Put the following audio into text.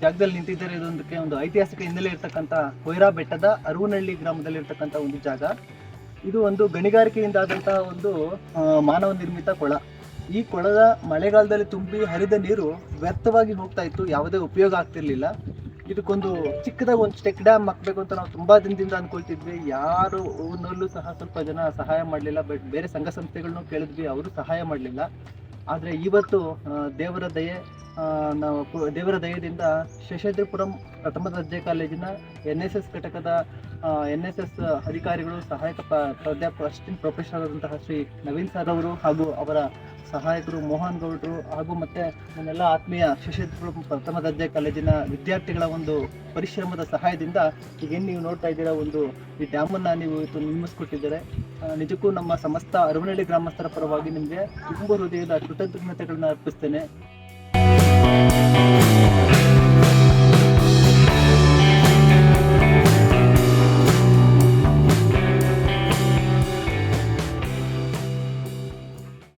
ಜಾಗದಲ್ಲಿ ನಿಂತಿದ್ದಾರೆ. ಇದೊಂದಕ್ಕೆ ಒಂದು ಐತಿಹಾಸಿಕ ಹಿನ್ನೆಲೆ ಇರ್ತಕ್ಕಂಥ ಕೊಯ್ರಾ ಬೆಟ್ಟದ ಅರುವನಹಳ್ಳಿ ಗ್ರಾಮದಲ್ಲಿ ಇರ್ತಕ್ಕಂಥ ಒಂದು ಜಾಗ. ಇದು ಒಂದು ಗಣಿಗಾರಿಕೆಯಿಂದ ಆದಂತಹ ಒಂದು ಮಾನವ ನಿರ್ಮಿತ ಕೊಳ. ಈ ಕೊಳದ ಮಳೆಗಾಲದಲ್ಲಿ ತುಂಬಿ ಹರಿದ ನೀರು ವ್ಯರ್ಥವಾಗಿ ಹೋಗ್ತಾ ಇತ್ತು, ಯಾವುದೇ ಉಪಯೋಗ ಆಗ್ತಿರ್ಲಿಲ್ಲ. ಇದಕ್ಕೊಂದು ಚಿಕ್ಕದಾಗಿ ಒಂದು ಸ್ಟೆಕ್ ಡ್ಯಾಮ್ ಹಾಕ್ಬೇಕು ಅಂತ ನಾವು ತುಂಬಾ ದಿನದಿಂದ ಅನ್ಕೊಳ್ತಿದ್ವಿ. ಯಾರು ಊರಿನಲ್ಲೂ ಸಹ ಸ್ವಲ್ಪ ಜನ ಸಹಾಯ ಮಾಡಲಿಲ್ಲ. ಬಟ್ ಬೇರೆ ಸಂಘ ಸಂಸ್ಥೆಗಳನ್ನು ಕೇಳಿದ್ವಿ, ಅವರು ಸಹಾಯ ಮಾಡಲಿಲ್ಲ. ಆದರೆ ಇವತ್ತು ದೇವರ ದಯದಿಂದ ಶೇಷಾದ್ರಿಪುರಂ ಪ್ರಥಮ ದರ್ಜೆ ಕಾಲೇಜಿನ NSS ಘಟಕದ NSS ಅಧಿಕಾರಿಗಳು, ಸಹಾಯಕ ಅಸಿಸ್ಟೆಂಟ್ ಪ್ರೊಫೆಸರ್ ಆದಂತಹ ಶ್ರೀ ನವೀನ್ ಸರ್ ಅವರು ಹಾಗೂ ಅವರ ಸಹಾಯಕರು ಮೋಹನ್ ಗೌಡ್ರು ಹಾಗೂ ಮತ್ತೆ ನನ್ನೆಲ್ಲ ಆತ್ಮೀಯ ಶೇಷಾದ್ರಿಪುರಂ ಪ್ರಥಮ ದರ್ಜೆ ಕಾಲೇಜಿನ ವಿದ್ಯಾರ್ಥಿಗಳ ಒಂದು ಪರಿಶ್ರಮದ ಸಹಾಯದಿಂದ ಈಗೇನು ನೀವು ನೋಡ್ತಾ ಇದ್ದೀರಾ, ಒಂದು ಈ ಡ್ಯಾಮನ್ನು ನೀವು ಇವತ್ತು ನಿರ್ಮಿಸ್ಕೊಟ್ಟಿದ್ದಾರೆ. ನಿಜಕ್ಕೂ ನಮ್ಮ ಸಮಸ್ತ ಅರುವನಹಳ್ಳಿ ಗ್ರಾಮಸ್ಥರ ಪರವಾಗಿ ನಿಮಗೆ ತುಂಬ ಹೃದಯದ ಕೃತಜ್ಞತೆಗಳನ್ನ ಅರ್ಪಿಸ್ತೇನೆ.